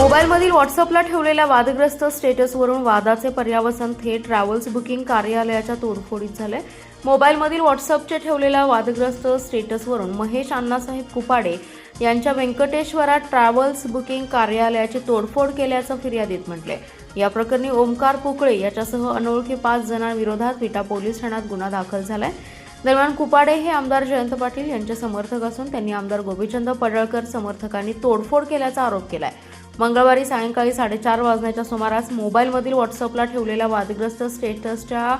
मोबाईलमधील व्हॉट्सअपला ठेवलेल्या वादग्रस्त स्टेटसवरून वादाचे पर्यावसन थेट ट्रॅव्हल्स बुकिंग कार्यालयाच्या तोडफोडीत झाले। मोबाईलमधील व्हॉट्सअपचे ठेवलेल्या वादग्रस्त स्टेटसवरून महेश अण्णासाहेब कुपाडे यांच्या व्यंकटेश्वरा ट्रॅव्हल्स बुकिंग कार्यालयाची तोडफोड केल्याचं फिर्यादीत म्हटले। या प्रकरणी ओमकार पुकळे याच्यासह अनोळखी 5 जणांविरोधात विटा पोलीस ठाण्यात गुन्हा दाखल झालाय। दरम्यान कुपाडे हे आमदार जयंत पाटील यांचे समर्थक असून त्यांनी आमदार गोपीचंद पडळकर समर्थकांनी तोडफोड केल्याचा आरोप केलाय। मंगळवारी सायंकाळी 4:30 वाजण्याच्या सुमारास मोबाईलमधील व्हॉट्सअपला ठेवलेल्या वादग्रस्त स्टेटसच्या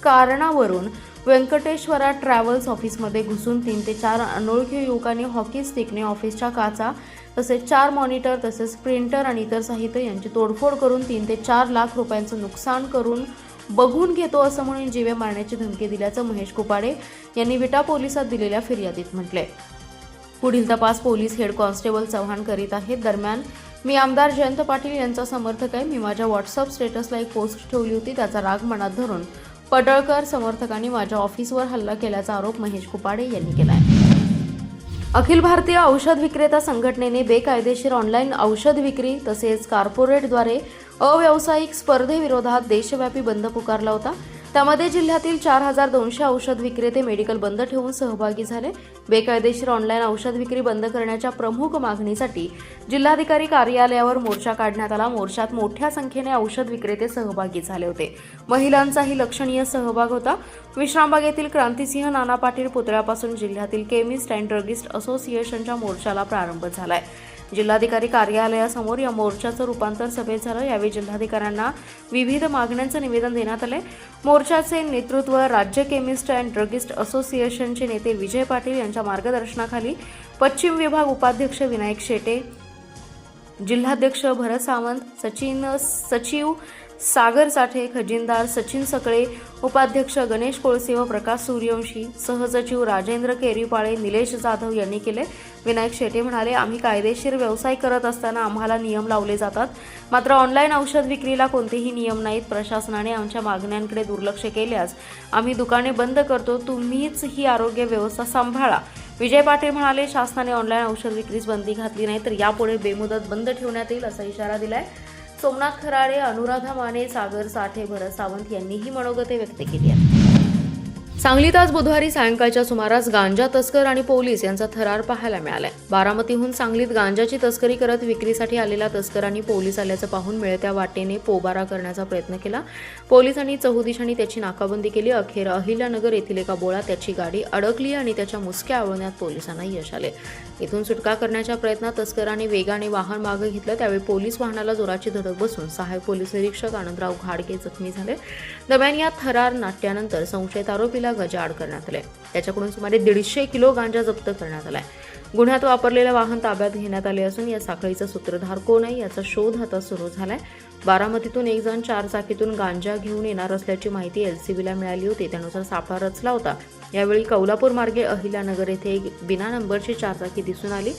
कारणावरून व्यंकटेश्वरा ट्रॅव्हल्स ऑफिसमध्ये घुसून 3 ते 4 अनोळखी युवकांनी हॉकी स्टिकने ऑफिसच्या काचा तसेच 4 मॉनिटर तसेच प्रिंटर आणि इतर साहित्य यांची तोडफोड करून 3 ते 4 लाख रुपयांचं नुकसान करून बघून घेतो असं म्हणून जीवे मारण्याची धमकी दिल्याचं महेश कुपाडे यांनी विटा पोलिसात दिलेल्या फिर्यादीत म्हटले। पुढील तपास पोलीस हेड कॉन्स्टेबल चव्हाण करीत आहेत। दरम्यान मी आमदार जयंत पाटील यांचा समर्थक आहे। मी माझ्या व्हॉट्सअप स्टेटसला एक पोस्ट ठेवली होती, त्याचा राग मनात धरून पडळकर समर्थकांनी माझ्या ऑफिसवर हल्ला केल्याचा आरोप महेश कुपाडे यांनी केला आहे। अखिल भारतीय औषध विक्रेता संघटनेने बेकायदेशीर ऑनलाईन औषध विक्री तसेच कॉर्पोरेटद्वारे अव्यावसायिक स्पर्धेविरोधात देशव्यापी बंद पुकारला होता। त्यामध्ये जिल्ह्यातील 4200 औषध विक्रेते मेडिकल बंद ठेवून सहभागी झाले। बेकायदेशीर ऑनलाईन औषध विक्री बंद करण्याच्या प्रमुख मागणीसाठी जिल्हाधिकारी कार्यालयावर मोर्चा काढण्यात आला। मोर्चात मोठ्या संख्येने औषध विक्रेते सहभागी झाले होते। महिलांचाही लक्षणीय सहभाग होता। विश्रामबाग येथील क्रांतिसिंह नाना पाटील पुतळ्यापासून जिल्ह्यातील केमिस्ट अँड ड्रगिस्ट असोसिएशनच्या मोर्चाला प्रारंभ झालाय। जिल्हाधिकारी कार्यालयासमोर या मोर्चाचं रूपांतर सभेत झालं। यावेळी जिल्हाधिकाऱ्यांना विविध मागण्यांचं निवेदन देण्यात आले। मोर्चाचे नेतृत्व राज्य केमिस्ट अँड ड्रगिस्ट असोसिएशनचे नेते विजय पाटील यांच्या मार्गदर्शनाखाली पश्चिम विभाग उपाध्यक्ष विनायक शेटे, जिल्हाध्यक्ष भरत सावंत, सचिव सागर साठे, खजिनदार सचिन सकळे, उपाध्यक्ष गणेश कोळसे व प्रकाश सूर्यवंशी, सहसचिव राजेंद्र केरीपाळे, निलेश जाधव यांनी केले। विनायक शेटे म्हणाले, आम्ही कायदेशीर व्यवसाय करत असताना आम्हाला नियम लावले जातात, मात्र ऑनलाईन औषध विक्रीला कोणतेही नियम नाहीत। प्रशासनाने आमच्या मागण्यांकडे दुर्लक्ष केल्यास आम्ही दुकाने बंद करतो। तुम्हीच ही आरोग्य व्यवस्था सांभाळा। विजय पाटील म्हणाले, शासनाने ऑनलाईन औषध विक्रीस बंदी घातली नाही तर यापुढे बेमुदत बंद ठेवण्यात येईल असा इशारा दिलाय। सोमनाथ खराडे, अनुराधा माने, सागर साठे, भरत सावंत यांनीही मनोगते व्यक्त केली आहेत। सांगलीत आज बुधवारी सायंकाळच्या सुमारास गांजा तस्कर आणि पोलीस यांचा थरार पाहायला मिळालाय। बारामतीहून सांगलीत गांजाची तस्करी करत विक्रीसाठी आलेल्या तस्करांनी पोलीस आल्याचं पाहून मिळत्या वाटेने पोबारा करण्याचा प्रयत्न केला। पोलिसांनी चहुदिशांनी त्याची नाकाबंदी केली। अखेर अहिल्यानगर येथील एका बोळात त्याची गाडी अडकली आणि त्याच्या मुसक्या आवळण्यात पोलिसांना यश आले। इथून सुटका करण्याच्या प्रयत्नात तस्करांनी वेगाने वाहन मागे घेतलं। त्यावेळी पोलीस वाहनाला जोराची धडक बसून सहाय्यक पोलीस निरीक्षक आनंदराव घाडगे जखमी झाले। दरम्यान या थरार नाट्यानंतर संशयित आरोपीला गजाआड करण्यात आले। त्याच्याकडून सुमारे 150 किलो गांजा जप्त करण्यात आलाय। गुन्ह्यात वापरलेले वाहन ताब्यात घेण्यात आले असून या साखळीचा सूत्रधार कोण आहे याचा शोध आता सुरू झालाय। बारामतीतून एक जण 4 चाकीतून गांजा घेऊन येणार असल्याची माहिती एलसीबीला मिळाली होती। त्यानुसार सापळा रचला होता। यावेळी कौलापूर मार्गे अहिल्यानगर येथे एक बिना नंबरची 4 चाकी दिसून आली।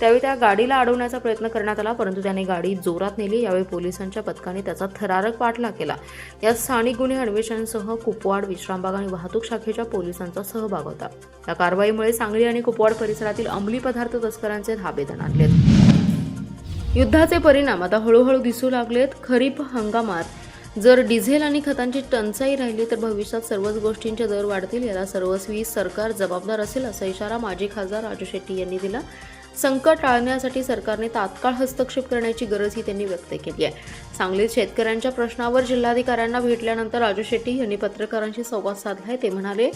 त्यावेळी त्या गाडीला अडवण्याचा प्रयत्न करण्यात आला, परंतु त्याने गाडी जोरात नेली। यावेळी पोलिसांच्या पथकाने त्याचा थरारक पाठलाग केला। यात स्थानिक गुन्हे अन्वेषणासह कुपवाड, विश्रामबाग आणि वाहतूक शाखेच्या पोलिसांचा सहभाग होता। या कारवाईमुळे सांगली आणि कुपवाड परिसरातील अंमली पदार्थ तस्करांचे धाबे दणाणलेत। युद्धाचे परिणाम आता हळूहळू दिसू लागलेत। खरीप हंगामात जर डिझेल आणि खतांची टंचाई राहिली तर भविष्यात सर्वच गोष्टींचे दर वाढतील। याला सर्वस्वी सरकार जबाबदार असेल असा इशारा माजी खासदार राजू शेट्टी यांनी दिला। संकट टाळण्यासाठी सरकारने तात्काळ हस्तक्षेप करण्याची गरजही त्यांनी व्यक्त केली आहे। सांगलीत शेतकऱ्यांच्या प्रश्नावर जिल्हाधिकाऱ्यांना भेटल्यानंतर राजू शेट्टी यांनी पत्रकारांशी संवाद साधलाय। ते म्हणाले,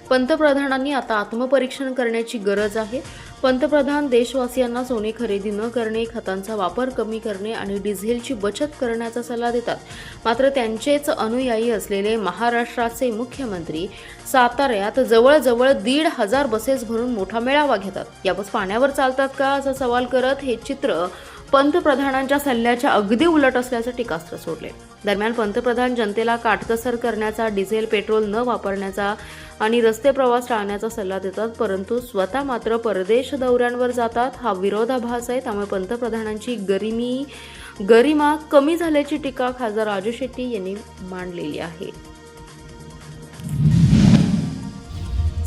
पंतप्रधानांनी आता आत्मपरीक्षण करण्याची गरज आहे। पंतप्रधान देशवासियांना सोने खरेदी न करणे, खतांचा वापर कमी करणे आणि डिझेलची बचत करण्याचा सल्ला देतात, मात्र त्यांचेच अनुयायी असलेले महाराष्ट्राचे मुख्यमंत्री साताऱ्यात जवळजवळ 1,500 बसेस भरून मोठा मेळावा घेतात। या बस पाण्यावर चालतात का असा सवाल करत हे चित्र पंतप्रधानांच्या सल्ल्याच्या अगदी उलट असल्याचं टीकास्त्र सोडले। दरम्यान पंतप्रधान जनतेला काटकसर करण्याचा, डिझेल पेट्रोल न वापरण्याचा आणि रस्ते प्रवास टाळण्याचा सल्ला देतात, परंतु स्वतः मात्र परदेश दौऱ्यांवर जातात। हा विरोधाभास आहे। त्यामुळे पंतप्रधानांची गरिमा कमी झाल्याची टीका खासदार राजू शेट्टी यांनी मांडलेली आहे।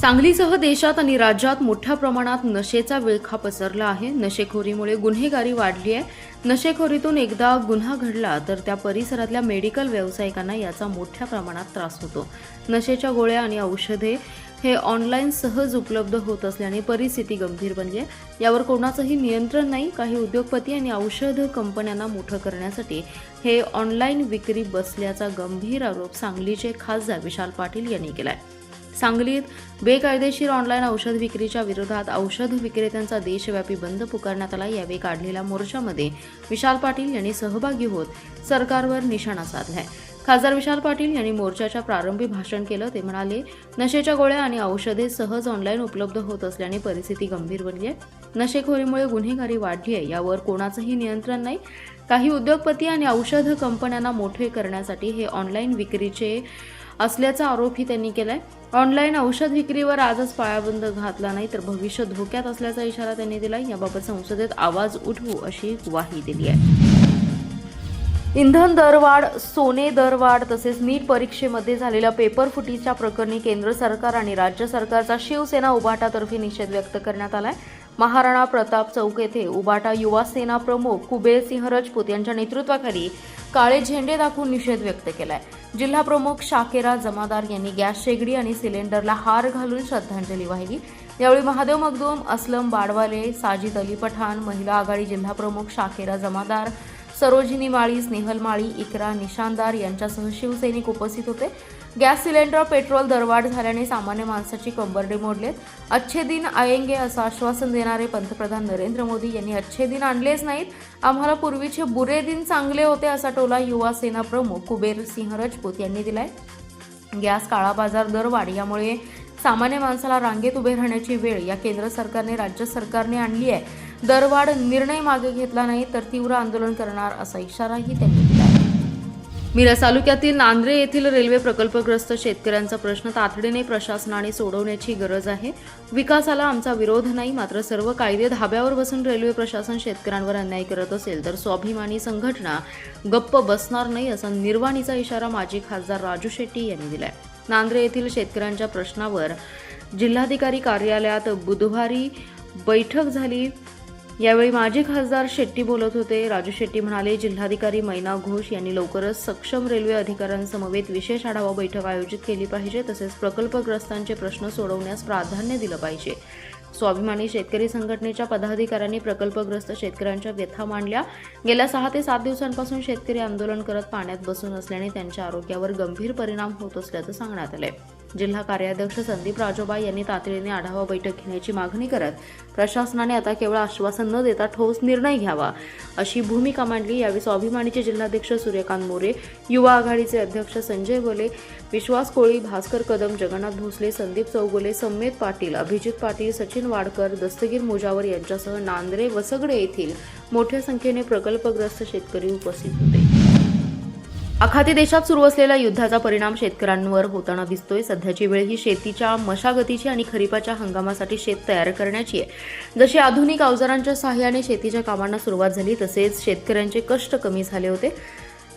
सांगलीसह देशात आणि राज्यात मोठ्या प्रमाणात नशेचा विळखा पसरला आहे. नशेखोरीमुळे गुन्हेगारी वाढली आहे. नशेखोरीतून एकदा गुन्हा घडला तर त्या परिसरातल्या मेडिकल व्यावसायिकांना याचा मोठ्या प्रमाणात त्रास होतो. नशेच्या गोळ्या आणि औषधे हे ऑनलाईन सहज उपलब्ध होत असल्याने परिस्थिती गंभीर बनली आहे. यावर कोणाचंही नियंत्रण नाही. काही उद्योगपती आणि औषध कंपन्यांना मोठं करण्यासाठी हे ऑनलाईन विक्री बसल्याचा गंभीर आरोप सांगलीचे खासदार विशाल पाटील यांनी केलाय. सांगलीत बेकायदेशीर ऑनलाईन औषध विक्रीच्या विरोधात औषध विक्रेत्यांचा देशव्यापी बंद पुकारण्यात आला. यावेळी काढलेल्या मोर्चामध्ये विशाल पाटील यांनी सहभागी होत सरकारवर निशाणा साधलाय. खासदार विशाल पाटील यांनी मोर्चाच्या प्रारंभी भाषण केलं. ते म्हणाले, नशेच्या गोळ्या आणि औषधे सहज ऑनलाईन उपलब्ध होत असल्याने परिस्थिती गंभीर बनली आहे. नशेखोरीमुळे गुन्हेगारी वाढली आहे. यावर कोणाचंही नियंत्रण नाही. काही उद्योगपती आणि औषध कंपन्यांना मोठे करण्यासाठी हे ऑनलाईन विक्रीचे असल्याचा आरोपही त्यांनी केलाय. ऑनलाईन औषध विक्रीवर आजच पायाबंद घातला नाही तर भविष्य धोक्यात असल्याचा इशारा त्यांनी दिलाय. याबाबत संसदेत आवाज उठवू अशी ग्वाही दिली आहे. इंधन दरवाढ, सोने दरवाढ तसेच नीट परीक्षेमध्ये झालेल्या पेपर फुटीच्या प्रकरणी केंद्र सरकार आणि राज्य सरकारचा शिवसेना उभाटातर्फे निषेध व्यक्त करण्यात आलाय. महाराणा प्रताप चौक येथे उभाटा युवा सेना प्रमुख कुबेर सिंह राजपूत यांच्या नेतृत्वाखाली काळे झेंडे दाखवून निषेध व्यक्त केलाय. जिल्हा प्रमुख शाकेरा जमादार यांनी गॅस शेगडी आणि सिलेंडरला हार घालून श्रद्धांजली वाहिली. यावेळी महादेव मखदूम, असलम बाडवाले, साजिद अली पठाण, महिला आघाडी जिल्हा प्रमुख शाकेरा जमादार, सरोजिनी माळी, स्नेहल माळी, इकरा निशानदार यांच्यासह शिवसैनिक उपस्थित होते. गॅस सिलेंडर, पेट्रोल दरवाढ झाल्याने सामान्य माणसाची कंबरडे मोडलेत. अच्छे दिन आएंगे असं आश्वासन देणारे पंतप्रधान नरेंद्र मोदी यांनी अच्छे दिन आणलेच नाहीत. आम्हाला पूर्वीचे बुरे दिन चांगले होते असा टोला युवा सेना प्रमुख कुबेर सिंह राजपूत यांनी दिलाय. गॅस काळाबाजार दरवाढ यामुळे सामान्य माणसाला रांगेत उभे राहण्याची वेळ या केंद्र सरकारने राज्य सरकारने आणली आहे. दरवाढ निर्णय मागे घेतला नाही तर तीव्र आंदोलन करणार असा इशाराही त्यांनी दिला. मिरज तालुक्यातील नांद्रे येथील रेल्वे प्रकल्पग्रस्त शेतकऱ्यांचा प्रश्न तातडीने प्रशासनाने सोडवण्याची गरज आहे. विकासाला आमचा विरोध नाही, मात्र सर्व कायदे धाब्यावर बसून रेल्वे प्रशासन शेतकऱ्यांवर अन्याय करत असेल तर स्वाभिमानी संघटना गप्प बसणार नाही असा निर्वाणीचा इशारा माजी खासदार राजू शेट्टी यांनी दिलाय. नांद्रे येथील शेतकऱ्यांच्या प्रश्नावर जिल्हाधिकारी कार्यालयात बुधवारी बैठक झाली. यावेळी माजी खासदार शेट्टी बोलत होते. राजू शेट्टी म्हणाले, जिल्हाधिकारी मैना घोष यांनी लवकरच सक्षम रेल्वे अधिकाऱ्यांसमवेत विशेष आढावा बैठक आयोजित केली पाहिजे. तसेच प्रकल्पग्रस्तांचे प्रश्न सोडवण्यास प्राधान्य दिलं पाहिजे. स्वाभिमानी शेतकरी संघटनेच्या पदाधिकाऱ्यांनी प्रकल्पग्रस्त शेतकऱ्यांच्या व्यथा मांडल्या. गेल्या 6 ते 7 दिवसांपासून शेतकरी आंदोलन करत पाण्यात बसून असल्याने त्यांच्या आरोग्यावर गंभीर परिणाम होत असल्याचं सांगण्यात आलंय. जिल्हा कार्याध्यक्ष संदीप राजोबा यांनी तातडीने आढावा बैठक घेण्याची मागणी करत प्रशासनाने आता केवळ आश्वासन न देता ठोस निर्णय घ्यावा अशी भूमिका मांडली. यावेळी स्वाभिमानीचे जिल्हाध्यक्ष सूर्यकांत मोरे, युवा आघाडीचे अध्यक्ष संजय बोले, विश्वास कोळी, भास्कर कदम, जगन्नाथ भोसले, संदीप चौगुले, सम्मेत पाटील, अभिजित पाटील, सचिन वाडकर, दस्तगीर मुजावर यांच्यासह नांद्रे वसगडे येथील मोठ्या संख्येने प्रकल्पग्रस्त शेतकरी उपस्थित होते. आखाती देशात सुरू असलेल्या युद्धाचा परिणाम शेतकऱ्यांवर होताना दिसतोय. सध्याची वेळ ही शेतीच्या मशागतीची आणि खरीपाच्या हंगामासाठी शेत तयार करण्याची आहे. जशी आधुनिक अवजारांच्या सहाय्याने शेतीच्या कामांना सुरुवात झाली तसेच शेतकऱ्यांचे कष्ट कमी झाले होते.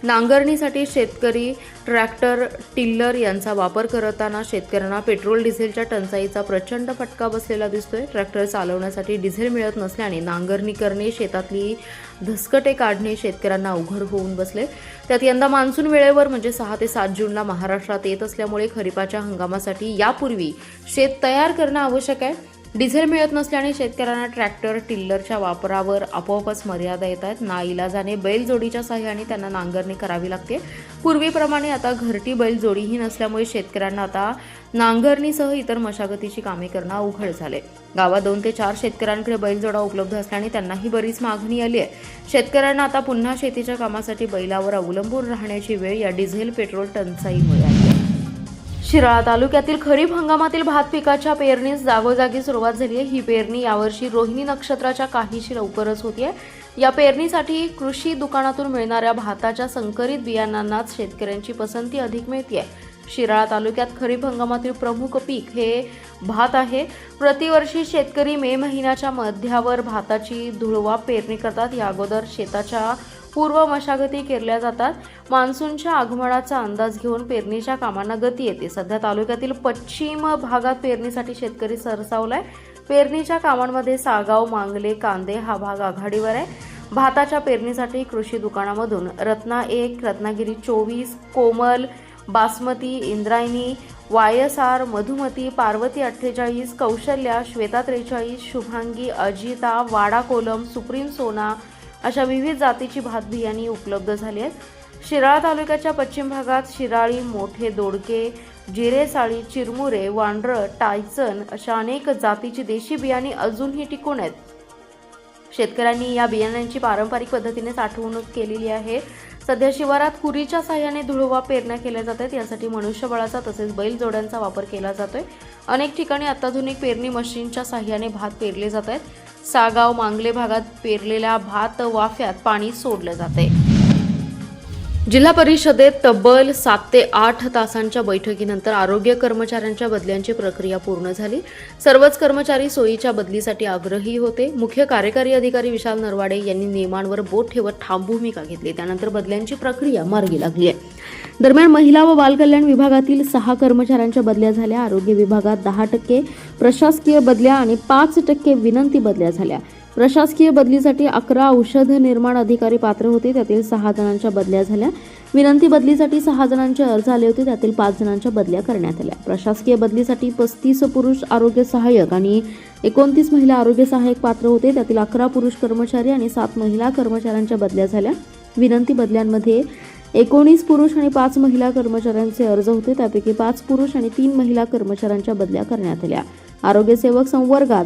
नांगरणीसाठी शेतकरी ट्रॅक्टर, टिल्लर यांचा वापर करताना शेतकऱ्यांना पेट्रोल डिझेलच्या टंचाईचा प्रचंड फटका बसलेला दिसतोय. ट्रॅक्टर चालवण्यासाठी डिझेल मिळत नसल्याने नांगरणी करणे, शेतातली धसकटे काढणे शेतकऱ्यांना अवघड होऊन बसले. त्यात यंदा मान्सून वेळेवर म्हणजे 6 ते 7 जूनला महाराष्ट्रात येत असल्यामुळे खरीपाच्या हंगामासाठी यापूर्वी शेत तयार करणं आवश्यक आहे. डिझेल मिळत नसल्याने शेतकऱ्यांना ट्रॅक्टर, टिल्लरच्या वापरावर आपोआपच मर्यादा येत आहेत. नाईलाजाने बैलजोडीच्या सहाय्याने त्यांना नांगरणी करावी लागते. पूर्वीप्रमाणे आता घरटी बैलजोडीही नसल्यामुळे शेतकऱ्यांना आता नांगरणीसह इतर मशागतीची कामे करणं अवघड झाले. गावात 2 ते 4 शेतकऱ्यांकडे बैलजोडा उपलब्ध असल्याने त्यांनाही बरीच मागणी आली आहे. शेतकऱ्यांना आता पुन्हा शेतीच्या कामासाठी बैलावर अवलंबून राहण्याची वेळ या डिझेल पेट्रोल टंचाईमुळे आली आहे. शिराळा तालुक्यातील खरीप हंगामातील भात पिकाच्या पेरणीस जागोजागी सुरुवात झाली आहे. ही पेरणी यावर्षी रोहिणी नक्षत्राच्या काहीशी लवकरच होतीये. या पेरणीसाठी कृषी दुकानातून मिळणाऱ्या भाताच्या संकरित बियाणांनाच शेतकऱ्यांची पसंती अधिक मिळते. शिराळा तालुक्यात खरीप हंगामातील प्रमुख पीक हे भात आहे. प्रतिवर्षी शेतकरी मे महिन्याच्या मध्यावर भाताची धुळवा पेरणी करतात. या अगोदर शेताच्या पूर्व मशागती केल्या जातात. मान्सूनच्या आगमनाचा अंदाज घेऊन पेरणीच्या कामांना गती येते. सध्या तालुक्यातील पश्चिम भागात पेरणीसाठी शेतकरी सरसावलाय. पेरणीच्या कामांमध्ये सागाव, मांगले, कांदे हा भाग आघाडीवर आहे. भाताच्या पेरणीसाठी कृषी दुकानामधून रत्ना 1, रत्नागिरी 24, कोमल, बासमती, इंद्रायणी, YSR, मधुमती, पार्वती 48, कौशल्या, श्वेता 43, शुभांगी, अजिता, वाडा कोलम, सुप्रीम सोना अशा विविध जातीची भात बियाणी उपलब्ध झाली आहेत. शिराळा तालुक्याच्या पश्चिम भागात शिराळी, मोठे दोडके, जिरेसाळी, चिरमुरे, वांड्र, टायसन अशा अनेक जातीची देशी बियाणी अजूनही टिकून आहेत. शेतकऱ्यांनी या बियाण्यांची पारंपरिक पद्धतीने साठवणूक केलेली आहे. सध्या शिवारात कुरीच्या साह्याने धुळवा पेरण्या केल्या जातात. यासाठी मनुष्यबळाचा तसेच बैलजोड्यांचा वापर केला जातोय. अनेक ठिकाणी अत्याधुनिक पेरणी मशीनच्या साह्याने भात पेरले जात आहेत. सागाव, मांगले भागात पेरलेल्या भात वाफ्यात पाणी सोडलं जाते. जिल्हा परिषदेत तब्बल 7 ते 8 तासांच्या बैठकीनंतर आरोग्य कर्मचाऱ्यांच्या बदल्यांची प्रक्रिया पूर्ण झाली. सर्वच कर्मचारी सोयीच्या बदलीसाठी आग्रही होते. मुख्य कार्यकारी अधिकारी विशाल नरवाडे यांनी नियमांवर बोट ठेवत ठाम भूमिका घेतली. त्यानंतर बदल्यांची प्रक्रिया मार्गी लागली आहे. दरम्यान महिला व बालकल्याण विभागातील 6 कर्मचाऱ्यांच्या बदल्या झाल्या. आरोग्य विभागात 10% प्रशासकीय बदल्या आणि 5% विनंती बदल्या झाल्या. प्रशासकीय बदलीसाठी 11 औषध निर्माण अधिकारी पात्र होते. त्यातील 6 जणांच्या बदल्या झाल्या. विनंती बदलीसाठी 6 जणांचे अर्ज आले होते. त्यातील 5 जणांच्या बदल्या करण्यात आल्या. प्रशासकीय बदलीसाठी 35 पुरुष आरोग्य सहाय्यक आणि 29 महिला आरोग्य सहाय्यक पात्र होते. त्यातील 11 पुरुष कर्मचारी आणि 7 महिला कर्मचाऱ्यांच्या बदल्या झाल्या. विनंती बदल्यांमध्ये 19 पुरुष आणि 5 महिला कर्मचाऱ्यांचे अर्ज होते. त्यापैकी 5 पुरुष आणि 3 महिला कर्मचाऱ्यांच्या बदल्या करण्यात आल्या. आरोग्य सेवक संवर्गात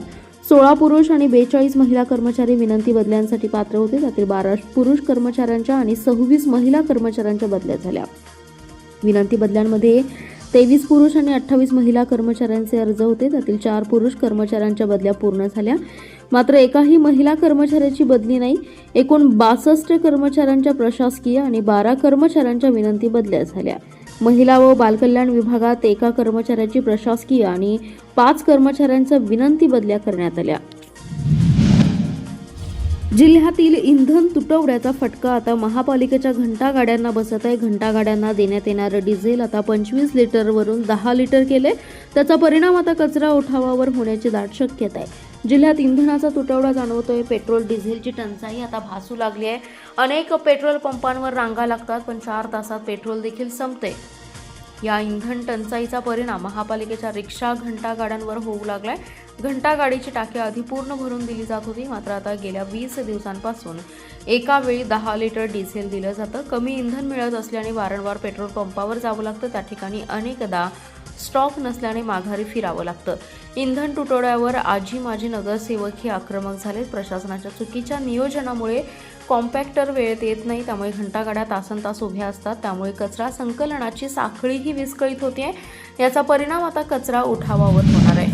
16 पुरुष आणि 42 महिला कर्मचारी विनंती बदल्यांसाठी पात्र होते. त्यातील 12 पुरुष कर्मचाऱ्यांच्या आणि 26 महिला कर्मचाऱ्यांच्या बदल्या झाल्या. विनंती बदल्यांमध्ये 23 पुरुष आणि 28 महिला कर्मचाऱ्यांचे अर्ज होते. त्यातील 4 पुरुष कर्मचाऱ्यांच्या बदल्या पूर्ण झाल्या. मात्र एकाही महिला कर्मचाऱ्याची बदली नाही. एकूण 62 कर्मचाऱ्यांच्या प्रशासकीय आणि 12 कर्मचाऱ्यांच्या विनंती बदल्या झाल्या. महिला व बालकल्याण विभागात 1 कर्मचाऱ्याची प्रशासकीय आणि 5 कर्मचाऱ्यांच्या विनंती बदल्या करण्यात आल्या. जिल्ह्यातील इंधन तुटवड्याचा फटका आता महापालिकेच्या घंटागाड्यांना बसत आहे. घंटागाड्यांना देण्यात येणारं डिझेल आता 25 लिटरवरून 10 लिटर केले. त्याचा परिणाम आता कचरा उठावावर होण्याची दाट शक्यता आहे. जिल्ह्यात इंधनाचा तुटवडा जाणवतोय. पेट्रोल डिझेलची टंचाई आता भासू लागली आहे. अनेक पेट्रोल पंपांवर रांगा लागतात, पण 4 तासात पेट्रोल देखील संपते. या इंधन टंचाईचा परिणाम महापालिकेच्या रिक्षा घंटागाड्यांवर होऊ लागलाय. घंटागाडीची टाकी आधी पूर्ण भरून दिली जात होती, मात्र आता गेल्या 20 दिवसांपासून एका वेळी 10 लिटर डिझेल दिलं जातं. कमी इंधन मिळत असल्याने वारंवार पेट्रोल पंपावर जावं लागतं. त्या ठिकाणी अनेकदा स्टॉक नसल्याने माघारी फिरावं लागतं. इंधन तुटवड्यावर आजी माजी नगरसेवकही आक्रमक झालेत. प्रशासनाच्या चुकीच्या नियोजनामुळे कॉम्पॅक्टर वेळेत येत नाही, त्यामुळे घंटागाड्या तासनतास उभ्या असतात. त्यामुळे कचरा संकलनाची साखळीही विस्कळीत होते. याचा परिणाम आता कचरा उठावावर होणार आहे.